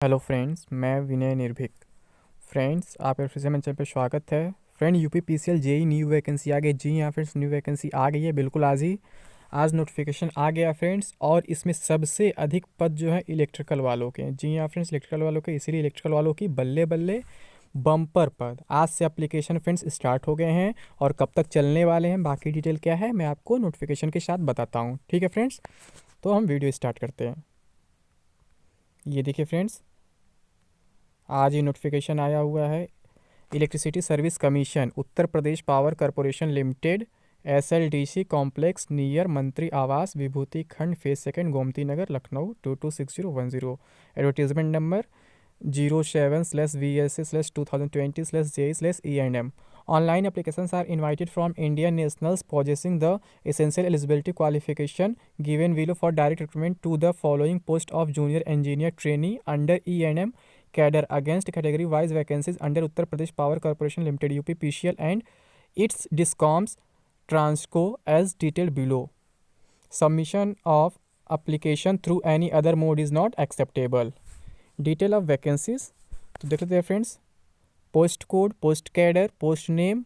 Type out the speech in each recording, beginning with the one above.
Hello friends, मैं विनय निर्भीक। Friends, आपका फिर से मेरे चैनल पे स्वागत है। Friend, UP PCL JE new vacancy आ गई। जी हाँ फ्रेंड्स, न्यू वैकेंसी आ गई है, बिल्कुल आज ही आज नोटिफिकेशन आ गया फ्रेंड्स। और इसमें सबसे अधिक पद जो है इलेक्ट्रिकल वालों के हैं। जी हाँ फ्रेंड्स, इलेक्ट्रिकल वालों के, इसीलिए इलेक्ट्रिकल वालों की बल्ले बल्ले बम्पर पद। आज से एप्लीकेशन फ्रेंड्स स्टार्ट हो गए हैं और कब तक चलने वाले हैं, बाकी डिटेल क्या है मैं आपको नोटिफिकेशन के साथ बताता हूँ। ठीक है फ्रेंड्स, तो हम वीडियो स्टार्ट करते हैं। ये देखिए फ्रेंड्स, आज ये नोटिफिकेशन आया हुआ है। Electricity service commission, Uttar Pradesh power corporation limited, SLDC complex near मंत्री आवास, Vibhuti Khand, phase second, Gomti Nagar, Lucknow 226010। Advertisement number 07/VSA/2020/JE/E&M। Online applications are invited from Indian nationals possessing the essential eligibility qualification given below for direct recruitment to the following post of junior engineer trainee under E&M cadre against category wise vacancies under Uttar Pradesh Power Corporation Limited UPPCL and its discoms Transco as detailed below. Submission of application through any other mode is not acceptable. Detail of vacancies तो देख लेते हैं friends. Post code, post cadre, post name,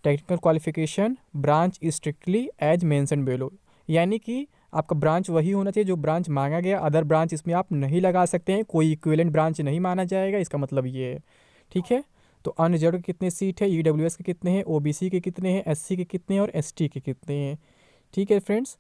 technical qualification, branch strictly as mention below. यानी कि आपका branch वही होना चाहिए जो ब्रांच मांगा गया। अदर ब्रांच इसमें आप नहीं लगा सकते हैं, कोई इक्विवेलेंट ब्रांच नहीं माना जाएगा, इसका मतलब ये है। ठीक है, तो अनरिजर्व के कितने सीट है, ईडब्ल्यूएस के कितने हैं, ओबीसी के कितने हैं, एससी के कितने हैं और एसटी के कितने हैं। ठीक है फ्रेंड्स,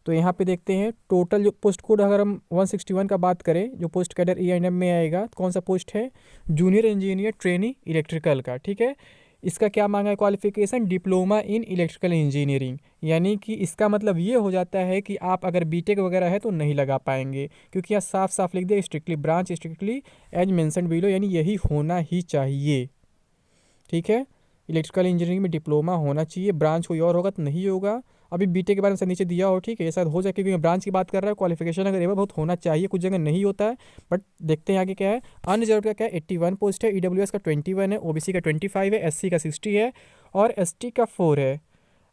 तो यहाँ पे देखते हैं टोटल जो पोस्ट कोड, अगर हम 161 का बात करें, जो पोस्ट कैडर E&M में आएगा, कौन सा पोस्ट है, जूनियर इंजीनियर ट्रेनी इलेक्ट्रिकल का। ठीक है, इसका क्या मांगा है qualification, diploma in electrical engineering. यानी कि इसका मतलब ये हो जाता है कि आप अगर बीटेक वगैरह है तो नहीं लगा पाएंगे, क्योंकि यहाँ साफ साफ लिख दिया strictly branch strictly as mention below, यानी यही होना ही चाहिए। ठीक है, इलेक्ट्रिकल इंजीनियरिंग में डिप्लोमा होना चाहिए, ब्रांच कोई और होगा तो नहीं होगा। अभी बीटेक के बारे में से नीचे दिया हो, ठीक है, ये शायद हो जाए, क्योंकि ब्रांच की बात कर रहा है। क्वालिफिकेशन अगर एवं बहुत होना चाहिए, कुछ जगह नहीं होता है, बट देखते हैं आगे क्या है। अनरिजर्व का क्या है, 81 पोस्ट है, ईडब्ल्यूएस का 21 है, ओबीसी का 25 है, एससी का 60 है और एसटी का 4 है।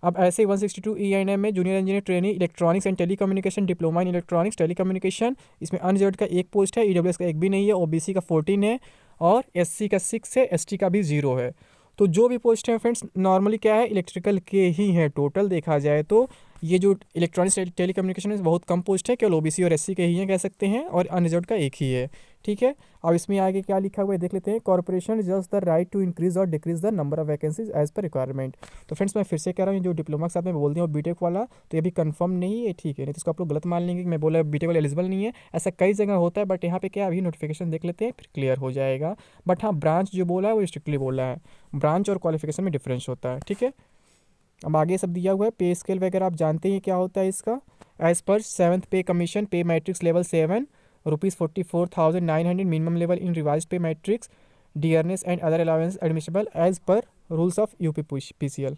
अब ऐसे ही 162 E&M में junior engineer trainee electronics and telecommunication, diploma in electronics telecommunication, इसमें अनरिजर्व का एक पोस्ट है, ईडब्ल्यूएस का एक भी नहीं है, ओबीसी का 14 है और एससी का 6 है, एसटी का भी 0 है। तो जो भी पोस्ट है फ्रेंड्स नॉर्मली क्या है, इलेक्ट्रिकल के ही हैं। टोटल देखा जाए तो ये जो इलेक्ट्रॉनिक्स टेलीकम्युनिकेशन है बहुत कम पोस्ट है, केवल ओबीसी और एससी के ही हैं कह सकते हैं, और अनरिजर्व का एक ही है। ठीक है, अब इसमें आगे क्या लिखा हुआ है देख लेते हैं। Corporation reserves the right to increase और decrease the number of vacancies as per requirement. तो फ्रेंड्स मैं फिर से कह रहा हूँ, जो डिप्लोमा के साथ में बोल दिया बीटेक वाला, तो ये भी कंफर्म नहीं है। ठीक है, नहीं तो इसको आप लोग गलत मान लेंगे कि मैं बोला बीटेक वाला एलिजिबल नहीं है। ऐसा कई जगह होता है, बट यहाँ पे क्या, अभी नोटिफिकेशन देख लेते हैं फिर क्लियर हो जाएगा। बट हाँ, ब्रांच जो बोला है वो स्ट्रिक्टली बोला है, ब्रांच और क्वालिफिकेशन में डिफरेंस होता है। ठीक है, अब आगे सब दिया हुआ है। पे स्केल वगैरह आप जानते हैं क्या होता है इसका। As per 7th pay commission, pay matrix level 7 ₹44,900 minimum level in revised pay matrix, dearness and other allowance admissible as per rules of UP PCL.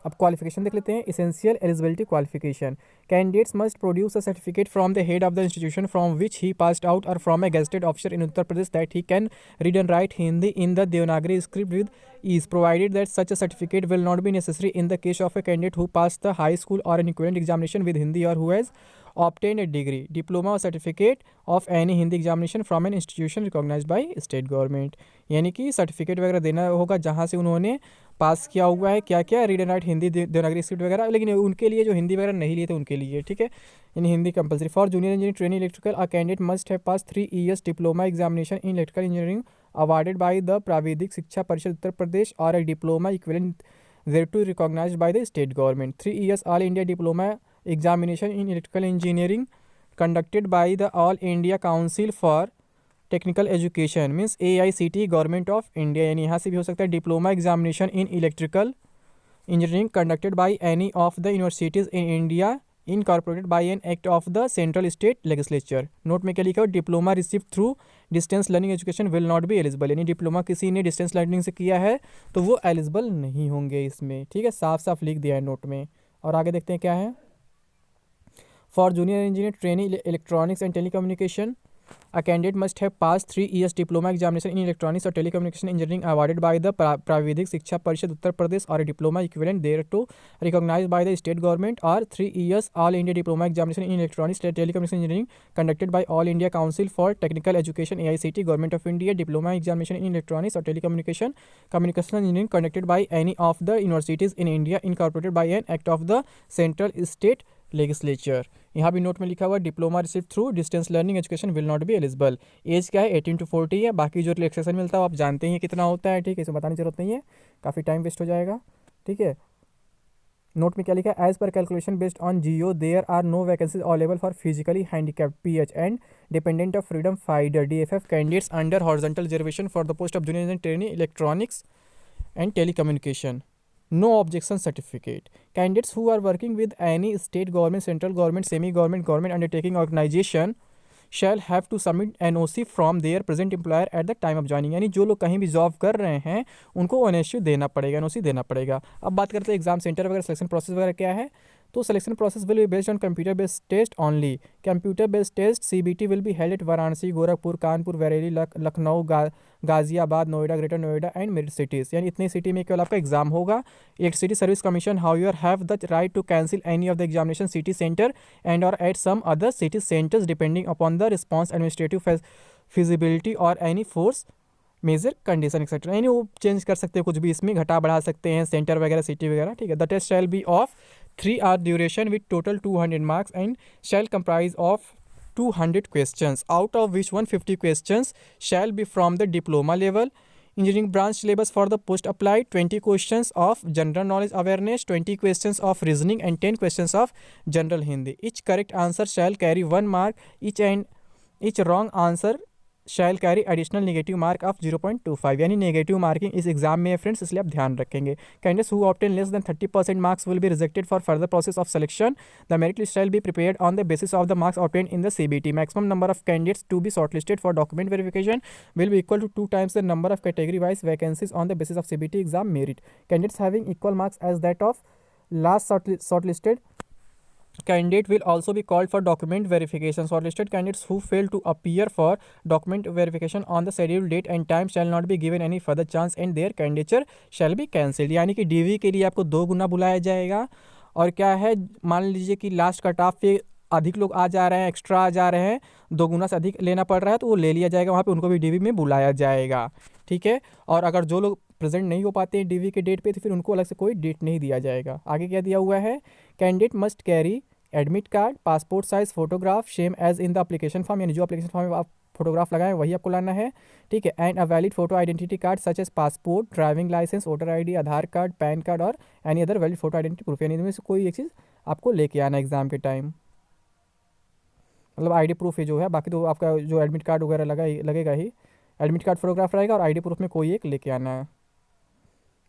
अब क्वालिफिकेशन देख लेते हैं। Essential eligibility qualification, candidates must produce a certificate from the head of the institution from which he passed out और from a gazetted officer in Uttar Pradesh that he can read and write Hindi in the Devanagari script with ease, provided that such a certificate will not be necessary in the case of a candidate who passed the high school or an equivalent examination with Hindi or who has obtained a degree, diploma or certificate of any Hindi examination from an institution recognized by state government। यानी कि certificate वगैरह देना होगा जहाँ से उन्होंने पास किया हुआ है, क्या क्या, read and write Hindi, Devanagari script वगैरह। लेकिन उनके लिए जो हिंदी वगैरह नहीं लिए थे उनके लिए, ठीक है, यानी Hindi compulsory. For junior engineer training electrical a candidate must have pass 3 years diploma examination in electrical engineering awarded by the प्राविधिक शिक्षा परिषद उत्तर प्रदेश और a diploma equivalent thereto recognized by the state government। 3 years all India diploma examination in electrical engineering conducted by the All India Council for Technical Education means AICTE government of India. यानी यहाँ से भी हो सकता है diploma examination in electrical engineering conducted by any of the universities in India incorporated by an act of the central state legislature. Note में क्या लिखा हो, diploma receive through distance learning education will not be eligible. यानी diploma किसी ने distance learning से किया है तो वो एलिजिबल नहीं होंगे इसमें। ठीक है, साफ साफ लिख दिया है नोट में। और आगे देखते हैं क्या है। For junior engineer training electronics and telecommunication A candidate must have passed 3 years diploma examination in electronics or telecommunication engineering awarded by the Pravidik Shiksha Parishad Uttar Pradesh or a diploma equivalent thereto recognized by the state government, or 3 years all India diploma examination in electronics or telecommunication engineering conducted by All India Council for Technical Education AICT, Government of India, diploma examination in electronics or telecommunication engineering conducted by any of the universities in India incorporated by an act of the central state legislature. यहाँ भी note में लिखा हुआ diploma receive through distance learning education will not be eligible. Age क्या है 18 to 40 है। बाकी जो रिलैक्सेशन मिलता है आप जानते हैं कितना होता है, ठीक है, इसमें बताने की जरूरत नहीं है, काफ़ी टाइम वेस्ट हो जाएगा, ठीक है। नोट में क्या लिखा है, एज पर calculation based on geo there are no vacancies available for physically handicapped PH and dependent of freedom fighter DFF candidates under horizontal reservation for the post of junior engineer trainee electronics and telecommunication. No objection certificate. Candidates who are working with any state government, central government, semi-government, government undertaking organization shall have to submit NOC from their present employer at the time of joining। यानी जो लोग कहीं भी job कर रहे हैं उनको NOC देना पड़ेगा, NOC देना पड़ेगा। अब बात करते हैं एग्जाम सेंटर वगैरह सिलेक्शन प्रोसेस वगैरह क्या है। तो selection process will be based on computer based test only. Computer based test CBT will be held at Varanasi, Gorakhpur, Kanpur, Bareilly, Lucknow, Ghaziabad, Noida, Greater Noida and Meerut cities. यानी इतनी सिटी में केवल आपका एग्जाम होगा। Electricity service commission however have the right to cancel any of the examination city centre and और at some other city centres depending upon the response administrative feasibility और any force majeure condition etcetera. यानी वो change कर सकते हैं, कुछ भी इसमें घटा बढ़ा सकते हैं, सेंटर वगैरह सिटी वगैरह, ठीक है। The test shall be of 3 hour duration with total 200 marks and shall comprise of 200 questions, out of which 150 questions shall be from the diploma level. Engineering branch syllabus for the post applied: 20 questions of general knowledge awareness, 20 questions of reasoning and 10 questions of general Hindi. Each correct answer shall carry 1 mark, each wrong answer shall carry additional negative mark of 0.25। यानी negative marking इस exam में है friends, इसलिए आप ध्यान रखेंगे। Candidates who obtain less than 30% marks will be rejected for further process of selection. The merit list shall be prepared on the basis of the marks obtain in the CBT। Maximum number of candidates to be shortlisted for document verification will be equal to 2 times the number of category wise vacancies on the basis of CBT exam merit. Candidates having equal marks as that of last shortlisted candidate will also be called for document verification. Shortlisted candidates who fail to appear for document verification on the scheduled date and time shall not be given any further chance and their candidature shall be cancelled। यानी कि DV के लिए आपको 2 गुना बुलाया जाएगा। और क्या है, मान लीजिए कि लास्ट कट ऑफ पे अधिक लोग आ जा रहे हैं, एक्स्ट्रा आ जा रहे हैं, 2 गुना से अधिक लेना पड़ रहा है तो वो ले लिया जाएगा, वहाँ पे उनको भी DV में बुलाया जाएगा, ठीक है। और अगर जो लोग प्रेजेंट नहीं हो पाते हैं DV के डेट पे तो फिर उनको अलग से कोई डेट नहीं दिया जाएगा। आगे क्या दिया हुआ है, candidate must carry admit card, passport size photograph same as in the application form. यानी जो एप्लीकेशन फॉर्म में आप फोटोग्राफ लगाएं वही आपको लाना है, ठीक है। And a valid photo identity card such as passport, driving licence, voter ID, Aadhaar card, PAN card और any other valid photo identity proof. यानी इनमें से कोई एक चीज़ आपको लेके आना एग्जाम के टाइम, मतलब ID प्रूफ है जो है। बाकी तो आपका जो एडमिट कार्ड वगैरह लगेगा ही, एडमिट कार्ड फोटोग्राफ रहेगा और ID प्रूफ में कोई एक लेके आना है,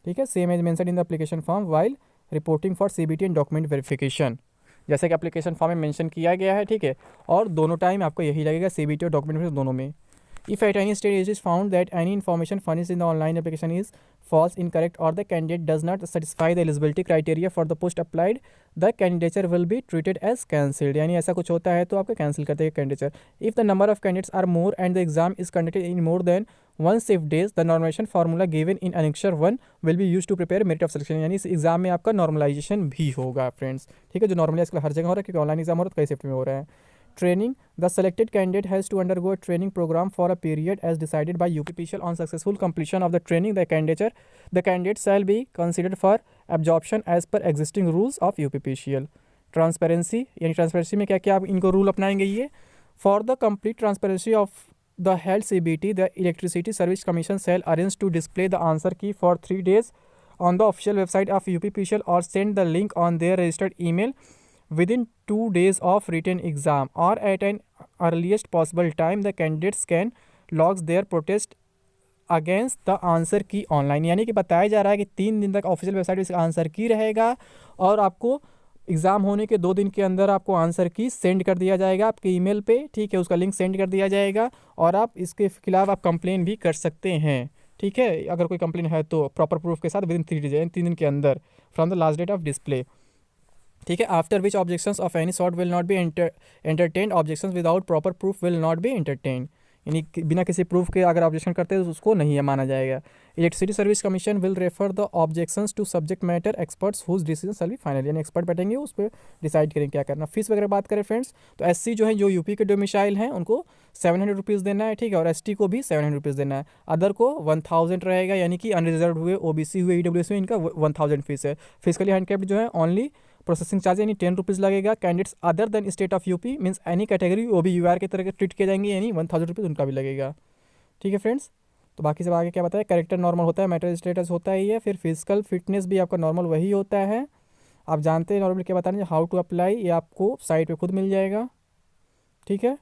ठीक है। Same as mention in the application form while reporting for CBT and document verification, जैसे कि एप्लीकेशन फॉर्म में मेंशन किया गया है, ठीक है। और दोनों टाइम आपको यही लगेगा, CBT और डॉक्यूमेंट वेरिफिकेशन दोनों में। If at any stage it is found that any information furnished in the online application is false, incorrect, or the candidate does not satisfy the eligibility criteria for the post applied, the candidature will be treated as cancelled। यानी ऐसा कुछ होता है तो आपका cancel करते हैं candidature. If the number of candidates are more and the exam is conducted in more than 1 shift days, the normalization formula given in Annexure 1 will be used to prepare merit of selection। यानी इस exam में आपका normalisation भी होगा friends, ठीक है। जो normally आजकल हर जगह हो रहा है क्योंकि ऑनलाइन एग्जाम हो रहा है तो कई शिफ्ट में हो रहा है। Training: the selected candidate has to undergo a training program for a period as decided by UPPCL. On successful completion of the training, the candidate shall be considered for absorption as per existing rules of UPPCL. Transparency, यानी transparency में क्या क्या आप इनको rule अपनाएंगे ये। For the complete transparency of the held CBT, the Electricity Service Commission shall arrange to display the answer key for 3 days on the official website of UPPCL or send the link on their registered email within 2 days of written exam or at an earliest possible time the candidates can lodge their protest against the answer key online। यानी कि बताया जा रहा है कि 3 दिन तक official website पर आंसर की रहेगा और आपको एग्ज़ाम होने के 2 दिन के अंदर आपको आंसर की सेंड कर दिया जाएगा आपके ईमेल पे, ठीक है। उसका लिंक सेंड कर दिया जाएगा और आप इसके खिलाफ आप कंप्लेन भी कर सकते हैं, ठीक है। अगर कोई कंप्लेन है तो प्रॉपर प्रूफ के साथ विदिन 3 days, 3 दिन के अंदर from the last date of display. ठीक है। After which objections of any sort will not be entertained, objections without proper proof will not be entertained, यानी बिना किसी प्रूफ के अगर ऑब्जेक्शन करते हैं तो उसको नहीं माना जाएगा। Electricity service commission will refer the objections to subject matter experts whose decision shall be final, यानी एक्सपर्ट बैठेंगे उस पर डिसाइड करेंगे क्या करना। फीस वगैरह बात करें फ्रेंड्स, तो एससी जो है, जो यूपी के डोमिसाइल हैं, उनको 700 रुपीज़ देना है, ठीक है, और एसटी को भी 700 रुपीज़ देना है। अदर को 1000 रहेगा, यानी कि अनरिजर्व हुए, ओबीसी हुए, ईडब्ल्यूएस हुए, इनका 1000 फीस है। फिजिकली हैंडिकैप्ड जो है ओनली प्रोसेसिंग चार्ज यानी 10 रुपीज़ लगेगा। Candidates other than state of UP means any category वो भी यूआर की तरह के ट्रीट किए जाएंगे, यानी 1000 रुपीज़ उनका भी लगेगा। ठीक है फ्रेंड्स, तो बाकी सब आगे क्या बताया, कैरेक्टर नॉर्मल होता है, मेंटल स्टेटस होता है ये, फिर फिजिकल फिटनेस भी आपका नॉर्मल वही होता है। आप जानते हैं नॉर्मली क्या बताना, हाउ टू अप्लाई ये आपको साइट पे खुद मिल जाएगा। ठीक है,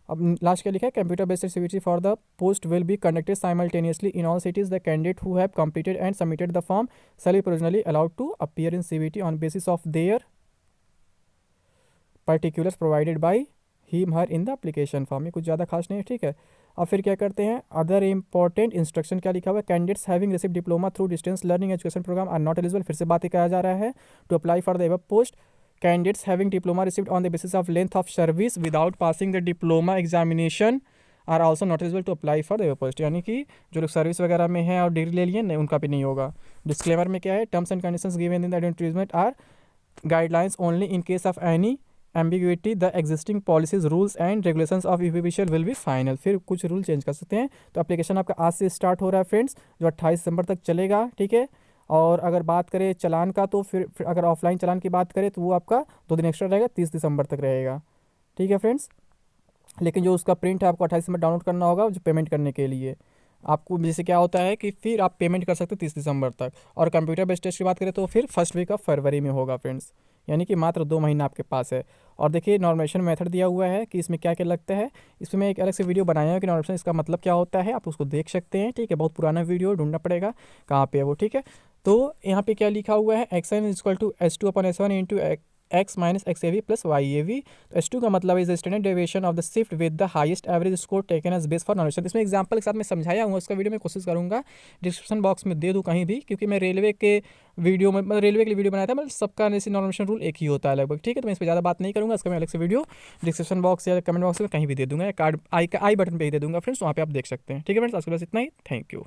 अब लास्ट क्या लिखा है, computer based CBT for the post will be conducted simultaneously in all cities, the candidate who have completed and submitted the form shall be provisionally allowed to appear in CBT on basis of their particulars provided by him her in the application form. ये कुछ ज़्यादा खास नहीं है। ठीक है, अब फिर क्या करते हैं, अदर इंपॉर्टेंट इंस्ट्रक्शन क्या लिखा हुआ है, candidates having receive diploma through distance learning education programme are not eligible, फिर से बात कहा जा रहा है, to apply for the above post. Candidates having diploma received on the basis of length of service without passing the diploma examination are also not eligible to apply for the above post, यानी कि जो लोग service वगैरह में हैं और degree ले लिए नहीं, उनका भी नहीं होगा। डिस्क्लेमर में क्या है, terms and conditions given in the advertisement are guidelines only in case of any ambiguity the existing policies rules and regulations of UPPCL will be final। फिर कुछ रूल चेंज कर सकते हैं। तो एप्लीकेशन आपका आज से स्टार्ट हो रहा है फ्रेंड्स, जो 28 दिसंबर तक चलेगा। ठीक है, और अगर बात करें चलान का, तो फिर अगर ऑफलाइन चलान की बात करें तो वो आपका 2 दिन एक्स्ट्रा रहेगा, 30 दिसंबर तक रहेगा। ठीक है फ्रेंड्स, लेकिन जो उसका प्रिंट है आपको 28 दिसंबर डाउनलोड करना होगा, जो पेमेंट करने के लिए आपको जैसे क्या होता है कि फिर आप पेमेंट कर सकते हो 30 दिसंबर तक। और कंप्यूटर बेस्ड टेस्ट की बात करें तो फिर फर्स्ट वीक ऑफ फरवरी में होगा फ्रेंड्स, यानी कि मात्र 2 महीना आपके पास है। और देखिए नॉर्मेशन मेथड दिया हुआ है कि इसमें क्या क्या लगता है, इसमें मैं एक अलग से वीडियो बनाया है कि नॉर्मेशन इसका मतलब क्या होता है, आप उसको देख सकते हैं। ठीक है, बहुत पुराना वीडियो ढूंढना पड़ेगा कहाँ पे है वो। ठीक है, तो यहाँ पे क्या लिखा हुआ है, x n equal to S2/S1 into x minus x a v plus y a v. तो S2 का मतलब is the standard deviation of the shift with the highest average score taken as base for normation. इसमें example के साथ मैं समझाया हूँ, उसका वीडियो मैं कोशिश करूँगा डिस्क्रिप्शन बॉक्स में दे दूँ कहीं भी, क्योंकि मैं रेलवे के वीडियो में, मतलब रेलवे के लिए वीडियो बनाया था, मतलब सबका जैसे नॉर्मेशन रूल एक ही होता है लगभग। ठीक है, तो मैं इस पर ज़्यादा बात नहीं करूँगा, इसका मैं अलग से वीडियो डिस्क्रिप्शन बॉक्स या कमेंट बॉक्स में कहीं भी दे दूँगा, या कार्ड आई बटन पर ही दे दूँगा फ्रेंड्स, वहाँ पर आप देख सकते हैं। ठीक है फ्रेंड्स, आज के बस इतना ही, थैंक यू।